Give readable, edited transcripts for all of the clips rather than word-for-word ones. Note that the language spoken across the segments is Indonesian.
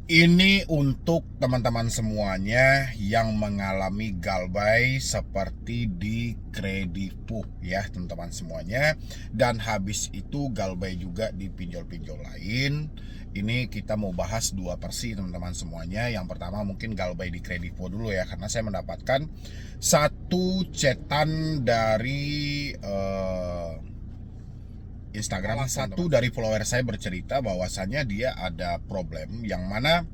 Ini untuk teman-teman semuanya yang mengalami galbay seperti di Kredivo ya teman-teman semuanya. Dan habis itu galbay juga di pinjol-pinjol lain. Ini kita mau bahas dua versi teman-teman semuanya. Yang pertama mungkin galbay di Kredivo dulu ya, karena saya mendapatkan satu chatan dari Instagram. Satu dari follower saya bercerita bahwasannya dia ada problem yang mana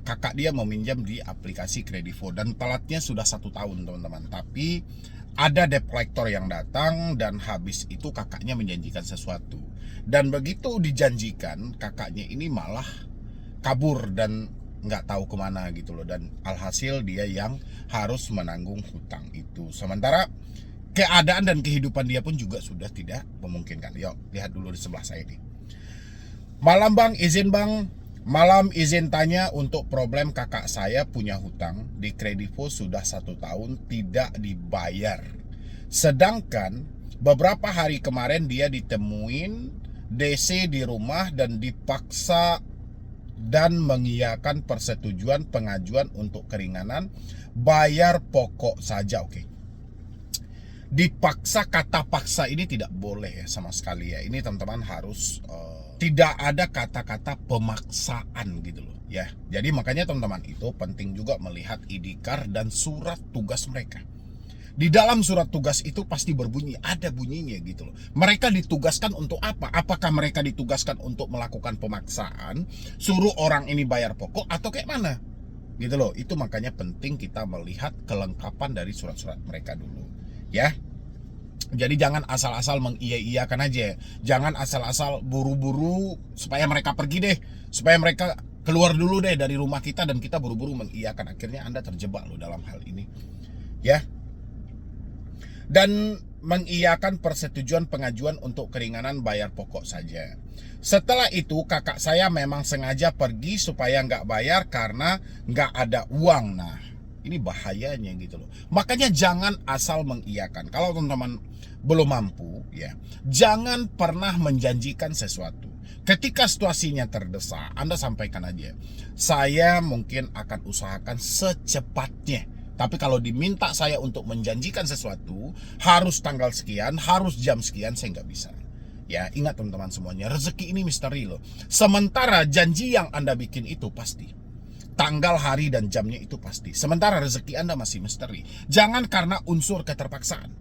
kakak dia meminjam di aplikasi Kredivo dan telatnya sudah 1 tahun teman-teman. Tapi ada debt collector yang datang dan habis itu kakaknya menjanjikan sesuatu, dan begitu dijanjikan kakaknya ini malah kabur dan nggak tahu kemana gitu loh, dan alhasil dia yang harus menanggung hutang itu. Sementara keadaan dan kehidupan dia pun juga sudah tidak memungkinkan. Yuk lihat dulu di sebelah saya ini. Malam bang, izin bang. Malam izin tanya untuk problem kakak saya punya hutang di Kredivo sudah 1 tahun tidak dibayar. Sedangkan beberapa hari kemarin dia ditemuin DC di rumah dan dipaksa dan mengiyakan persetujuan pengajuan untuk keringanan bayar pokok saja. Oke. Dipaksa, kata paksa ini tidak boleh ya sama sekali ya. Ini teman-teman harus tidak ada kata-kata pemaksaan gitu loh ya. Jadi makanya teman-teman itu penting juga melihat ID card dan surat tugas mereka. Di dalam surat tugas itu pasti berbunyi, ada bunyinya gitu loh. Mereka ditugaskan untuk apa? Apakah mereka ditugaskan untuk melakukan pemaksaan, suruh orang ini bayar pokok atau kayak mana? Gitu loh. Itu makanya penting kita melihat kelengkapan dari surat-surat mereka dulu ya. Jadi jangan asal-asal mengiya-iyakan aja. Jangan asal-asal buru-buru supaya mereka pergi deh, supaya mereka keluar dulu deh dari rumah kita dan kita buru-buru mengiyakan. Akhirnya Anda terjebak loh dalam hal ini ya. Dan mengiyakan persetujuan pengajuan untuk keringanan bayar pokok saja. Setelah itu kakak saya memang sengaja pergi supaya nggak bayar karena nggak ada uang. Nah ini bahayanya gitu loh. Makanya jangan asal mengiyakan. Kalau teman-teman belum mampu ya, jangan pernah menjanjikan sesuatu. Ketika situasinya terdesak, Anda sampaikan aja, saya mungkin akan usahakan secepatnya. Tapi kalau diminta saya untuk menjanjikan sesuatu, harus tanggal sekian, harus jam sekian, saya nggak bisa. Ya, ingat teman-teman semuanya, rezeki ini misteri loh. Sementara janji yang Anda bikin itu pasti. Tanggal, hari, dan jamnya itu pasti. Sementara rezeki Anda masih misteri. Jangan karena unsur keterpaksaan.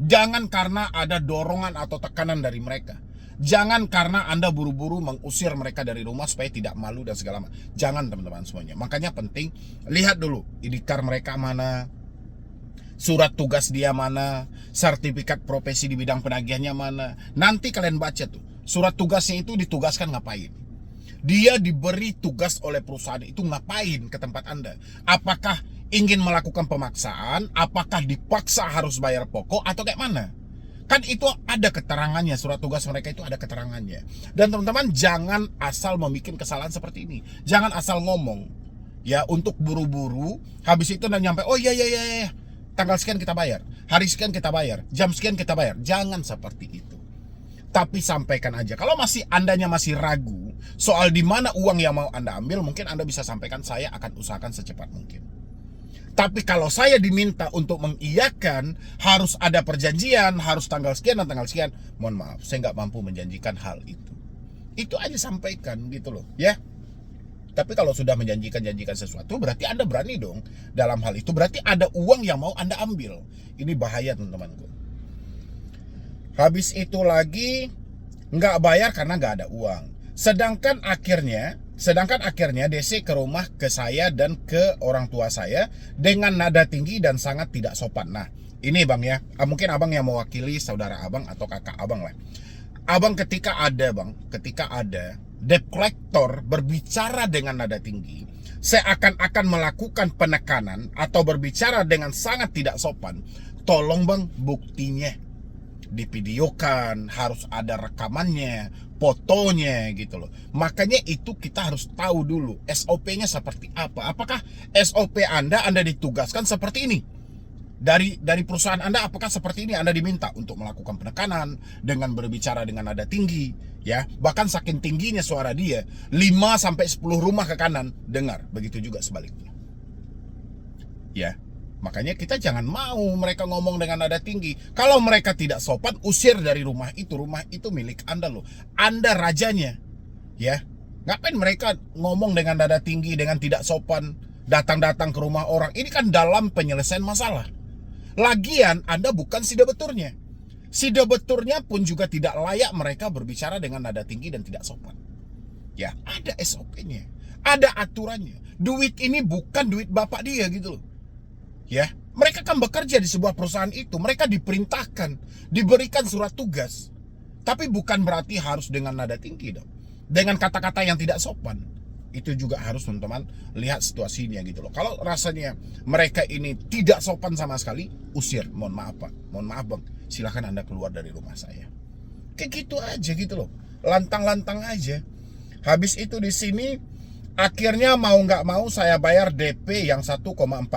Jangan karena ada dorongan atau tekanan dari mereka. Jangan karena Anda buru-buru mengusir mereka dari rumah supaya tidak malu dan segala macam. Jangan teman-teman semuanya. Makanya penting, lihat dulu ID card mereka mana, surat tugas dia mana, sertifikat profesi di bidang penagihannya mana. Nanti kalian baca tuh, surat tugasnya itu ditugaskan ngapain. Dia diberi tugas oleh perusahaan itu ngapain ke tempat Anda. Apakah ingin melakukan pemaksaan, apakah dipaksa harus bayar pokok, atau kayak mana? Kan itu ada keterangannya, surat tugas mereka itu ada keterangannya. Dan teman-teman jangan asal membuat kesalahan seperti ini. Jangan asal ngomong ya untuk buru-buru, habis itu dan nyampe, oh iya, tanggal sekian kita bayar, hari sekian kita bayar, jam sekian kita bayar. Jangan seperti itu. Tapi sampaikan aja. Kalau Andanya masih ragu soal di mana uang yang mau Anda ambil, mungkin Anda bisa sampaikan, saya akan usahakan secepat mungkin. Tapi kalau saya diminta untuk mengiyakan, harus ada perjanjian, harus tanggal sekian dan tanggal sekian, mohon maaf, saya nggak mampu menjanjikan hal itu. Itu aja sampaikan gitu loh ya. Tapi kalau sudah menjanjikan sesuatu, berarti Anda berani dong dalam hal itu. Berarti ada uang yang mau Anda ambil. Ini bahaya teman-temanku. Habis itu lagi nggak bayar karena nggak ada uang. Sedangkan akhirnya DC ke rumah, ke saya dan ke orang tua saya dengan nada tinggi dan sangat tidak sopan. Nah ini bang ya, mungkin abang yang mewakili saudara abang atau kakak abang lah. Abang ketika ada debt collector berbicara dengan nada tinggi, seakan-akan melakukan penekanan atau berbicara dengan sangat tidak sopan, tolong bang buktinya divideokan, harus ada rekamannya, fotonya gitu loh. Makanya itu kita harus tahu dulu SOP-nya seperti apa. Apakah SOP Anda ditugaskan seperti ini? Dari perusahaan Anda, apakah seperti ini Anda diminta untuk melakukan penekanan dengan berbicara dengan nada tinggi, ya. Bahkan saking tingginya suara dia, 5 sampai 10 rumah ke kanan dengar, begitu juga sebaliknya. Ya. Makanya kita jangan mau mereka ngomong dengan nada tinggi. Kalau mereka tidak sopan, usir dari rumah itu. Rumah itu milik Anda loh. Anda rajanya. Ya. Ngapain mereka ngomong dengan nada tinggi, dengan tidak sopan, datang-datang ke rumah orang? Ini kan dalam penyelesaian masalah. Lagian Anda bukan si debeturnya. Si debeturnya pun juga tidak layak mereka berbicara dengan nada tinggi dan tidak sopan. Ya, ada SOP-nya. Ada aturannya. Duit ini bukan duit bapak dia gitu loh. Ya, mereka kan bekerja di sebuah perusahaan itu. Mereka diperintahkan, diberikan surat tugas. Tapi bukan berarti harus dengan nada tinggi dong. Dengan kata-kata yang tidak sopan. Itu juga harus teman-teman lihat situasinya gitu loh. Kalau rasanya mereka ini tidak sopan sama sekali, usir. Mohon maaf Pak, mohon maaf Bang, silahkan Anda keluar dari rumah saya. Kayak gitu aja gitu loh. Lantang-lantang aja. Habis itu di sini akhirnya mau nggak mau saya bayar DP yang 1,4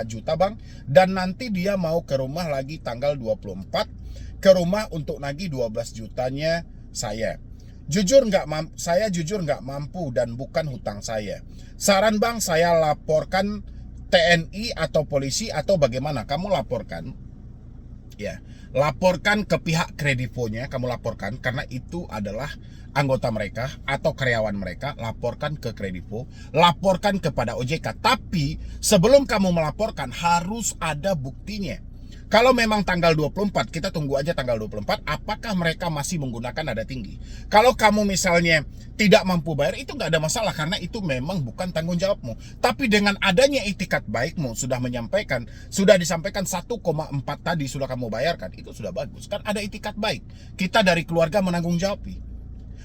juta Bang. Dan nanti dia mau ke rumah lagi tanggal 24. Ke rumah untuk nagih 12 jutanya saya. Saya jujur nggak mampu dan bukan hutang saya. Saran Bang, saya laporkan TNI atau polisi atau bagaimana? Kamu laporkan. Ya, laporkan ke pihak kredivonya, kamu laporkan karena itu adalah anggota mereka atau karyawan mereka, laporkan ke kredivo, laporkan kepada OJK. Tapi sebelum kamu melaporkan harus ada buktinya. Kalau memang tanggal 24, kita tunggu aja tanggal 24, apakah mereka masih menggunakan nada tinggi. Kalau kamu misalnya tidak mampu bayar, itu nggak ada masalah, karena itu memang bukan tanggung jawabmu. Tapi dengan adanya itikat baikmu, sudah disampaikan 1,4 tadi sudah kamu bayarkan, itu sudah bagus. Kan ada itikat baik, kita dari keluarga menanggung jawabi.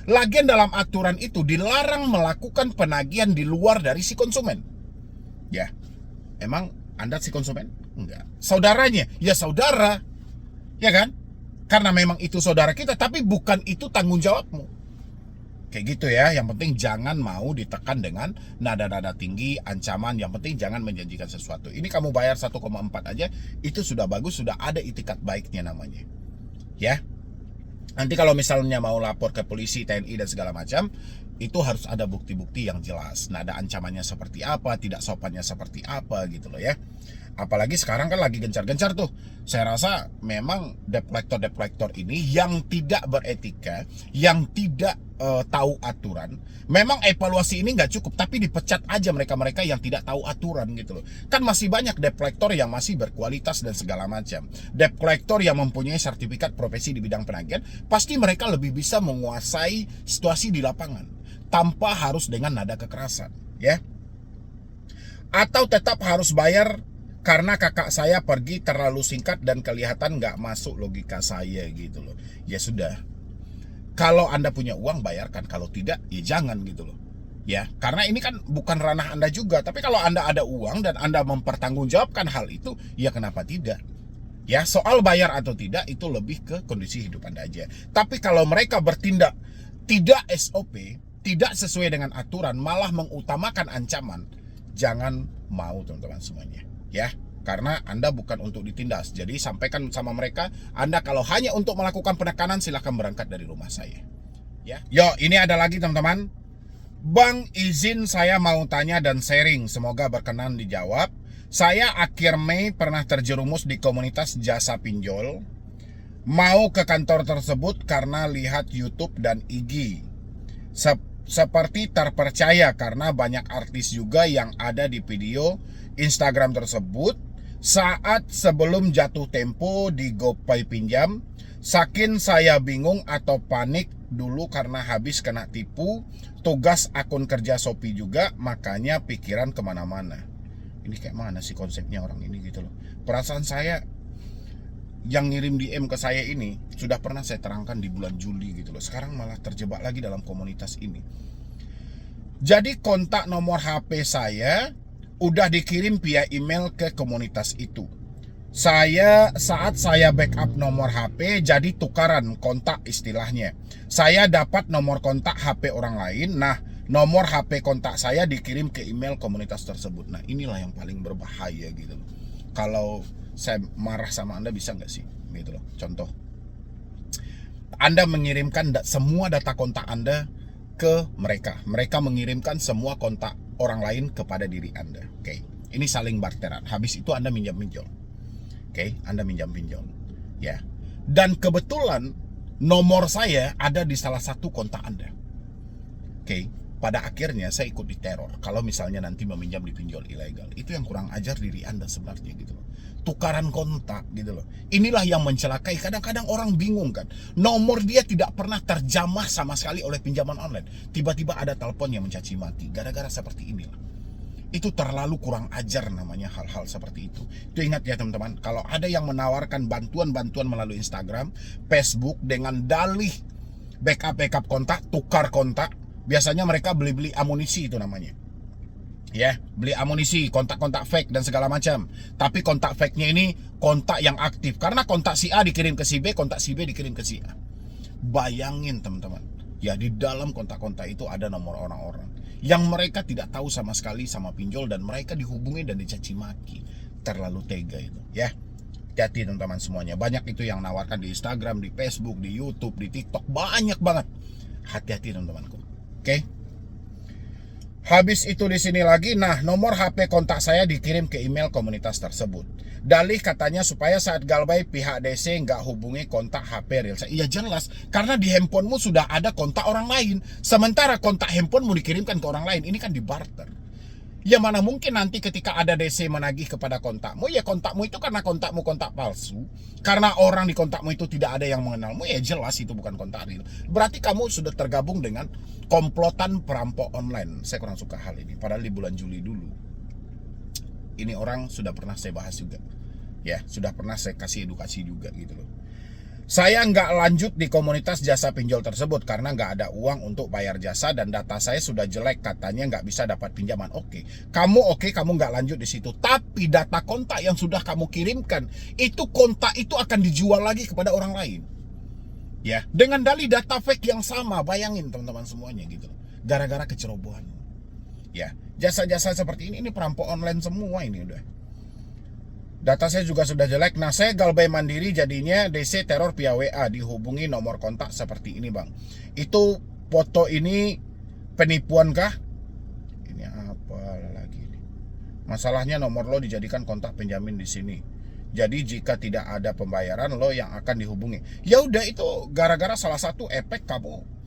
Lagian dalam aturan itu dilarang melakukan penagihan di luar dari si konsumen. Ya, emang Anda si konsumen? Enggak. Saudaranya? Ya saudara. Ya kan? Karena memang itu saudara kita, tapi bukan itu tanggung jawabmu. Kayak gitu ya. Yang penting jangan mau ditekan dengan nada-nada tinggi, ancaman. Yang penting jangan menjanjikan sesuatu. Ini kamu bayar 1,4 aja, itu sudah bagus, sudah ada itikat baiknya namanya. Ya. Nanti kalau misalnya mau lapor ke polisi, TNI dan segala macam, itu harus ada bukti-bukti yang jelas. Nada ancamannya seperti apa, tidak sopannya seperti apa gitu loh ya. Apalagi sekarang kan lagi gencar-gencar tuh. Saya rasa memang debt-collector ini yang tidak beretika, yang tidak tahu aturan. Memang evaluasi ini nggak cukup, tapi dipecat aja mereka-mereka yang tidak tahu aturan gitu loh. Kan masih banyak debt-collector yang masih berkualitas dan segala macam. Debt-collector yang mempunyai sertifikat profesi di bidang penagihan, pasti mereka lebih bisa menguasai situasi di lapangan tanpa harus dengan nada kekerasan, ya. Atau tetap harus bayar karena kakak saya pergi terlalu singkat dan kelihatan nggak masuk logika saya gitu loh. Ya sudah, kalau Anda punya uang bayarkan, kalau tidak ya jangan gitu loh. Ya, karena ini kan bukan ranah Anda juga. Tapi kalau Anda ada uang dan Anda mempertanggungjawabkan hal itu, ya kenapa tidak? Ya, soal bayar atau tidak itu lebih ke kondisi hidup Anda aja. Tapi kalau mereka bertindak tidak SOP, tidak sesuai dengan aturan, malah mengutamakan ancaman, jangan mau teman-teman semuanya. Ya, karena Anda bukan untuk ditindas. Jadi sampaikan sama mereka, Anda kalau hanya untuk melakukan penekanan, silahkan berangkat dari rumah saya. Ya, yo ini ada lagi teman-teman. Bang, izin saya mau tanya dan sharing, semoga berkenan dijawab. Saya akhir Mei pernah terjerumus di komunitas jasa pinjol. Mau ke kantor tersebut karena lihat YouTube dan IG. Seperti terpercaya karena banyak artis juga yang ada di video Instagram tersebut. Saat sebelum jatuh tempo di GoPay pinjam, saking saya bingung atau panik dulu karena habis kena tipu, tugas akun kerja Shopee juga, makanya pikiran kemana-mana. Ini kayak mana sih konsepnya orang ini gitu loh. Perasaan saya yang ngirim DM ke saya ini sudah pernah saya terangkan di bulan Juli gitu loh. Sekarang malah terjebak lagi dalam komunitas ini. Jadi kontak nomor HP saya udah dikirim via email ke komunitas itu. Saat saya backup nomor HP, jadi tukaran kontak istilahnya. Saya dapat nomor kontak HP orang lain. Nah, nomor HP kontak saya dikirim ke email komunitas tersebut. Nah, inilah yang paling berbahaya gitu loh. kalau saya marah sama Anda bisa nggak sih? Gitu loh. Contoh, Anda mengirimkan semua data kontak Anda ke mereka. Mereka mengirimkan semua kontak orang lain kepada diri Anda. Oke, ini saling barteran. Habis itu Anda minjam pinjol. Oke, Anda minjam pinjol. Ya. Dan kebetulan nomor saya ada di salah satu kontak Anda. Oke, pada akhirnya saya ikut diteror. Kalau misalnya nanti meminjam di pinjol ilegal, itu yang kurang ajar diri Anda sebenarnya gitu loh. Tukaran kontak gitu loh. Inilah yang mencelakai. Kadang-kadang orang bingung kan. Nomor dia tidak pernah terjamah sama sekali oleh pinjaman online. Tiba-tiba ada telepon yang mencaci maki. Gara-gara seperti inilah. Itu terlalu kurang ajar namanya hal-hal seperti itu. Itu ingat ya teman-teman. Kalau ada yang menawarkan bantuan-bantuan melalui Instagram, Facebook dengan dalih backup kontak, tukar kontak. Biasanya mereka beli-beli amunisi itu namanya. Ya, beli amunisi, kontak-kontak fake dan segala macam. Tapi kontak fake-nya ini kontak yang aktif. Karena kontak si A dikirim ke si B, kontak si B dikirim ke si A. Bayangin teman-teman. Ya, di dalam kontak-kontak itu ada nomor orang-orang yang mereka tidak tahu sama sekali sama pinjol dan mereka dihubungi dan dicaci maki. Terlalu tega itu, ya. Hati-hati teman-teman semuanya. Banyak itu yang nawarkan di Instagram, di Facebook, di YouTube, di TikTok. Banyak banget. Hati-hati teman-temanku. Oke. Habis itu di sini lagi, nah nomor HP kontak saya dikirim ke email komunitas tersebut. Dalih katanya supaya saat galbay pihak DC nggak hubungi kontak HP real saya. Iya jelas, karena di handphonemu sudah ada kontak orang lain. Sementara kontak handphonemu dikirimkan ke orang lain, ini kan dibarter. Ya mana mungkin nanti ketika ada DC menagih kepada kontakmu, ya kontakmu itu karena kontakmu kontak palsu. Karena orang di kontakmu itu tidak ada yang mengenalmu, ya jelas itu bukan kontak real. Berarti kamu sudah tergabung dengan komplotan perampok online. Saya kurang suka hal ini, padahal di bulan Juli dulu. Ini orang sudah pernah saya bahas juga. Ya, sudah pernah saya kasih edukasi juga gitu loh. Saya nggak lanjut di komunitas jasa pinjol tersebut karena nggak ada uang untuk bayar jasa dan data saya sudah jelek, katanya nggak bisa dapat pinjaman. Oke, kamu nggak lanjut di situ. Tapi data kontak yang sudah kamu kirimkan, itu kontak itu akan dijual lagi kepada orang lain. Ya, dengan dalih data fake yang sama. Bayangin teman-teman semuanya gitu. Gara-gara kecerobohan. Ya, jasa-jasa seperti ini perampok online semua ini udah. Data saya juga sudah jelek. Nah, saya galbay mandiri jadinya DC teror via WA, dihubungi nomor kontak seperti ini, Bang. Itu foto ini penipuan kah? Ini apa lagi nih? Masalahnya nomor lo dijadikan kontak penjamin di sini. Jadi jika tidak ada pembayaran lo yang akan dihubungi. Ya udah, itu gara-gara salah satu efek kamu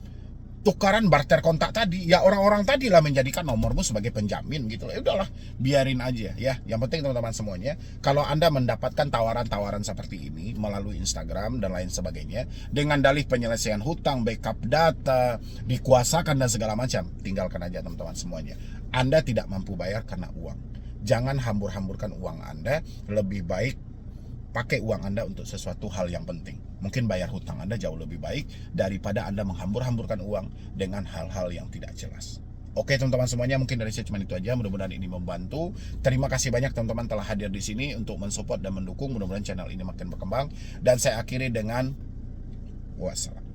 tukaran barter kontak tadi, ya orang-orang tadi lah menjadikan nomormu sebagai penjamin gitu. Ya udahlah, biarin aja ya. Yang penting teman-teman semuanya, kalau Anda mendapatkan tawaran-tawaran seperti ini melalui Instagram dan lain sebagainya dengan dalih penyelesaian hutang, backup data, dikuasakan dan segala macam, tinggalkan aja teman-teman semuanya. Anda tidak mampu bayar karena uang. Jangan hambur-hamburkan uang Anda, lebih baik pakai uang Anda untuk sesuatu hal yang penting. Mungkin bayar hutang Anda jauh lebih baik daripada Anda menghambur-hamburkan uang dengan hal-hal yang tidak jelas. Oke teman-teman semuanya, mungkin dari saya cuma itu aja. Mudah-mudahan ini membantu. Terima kasih banyak teman-teman telah hadir di sini untuk mensupport dan mendukung. Mudah-mudahan channel ini makin berkembang. Dan saya akhiri dengan wassalam.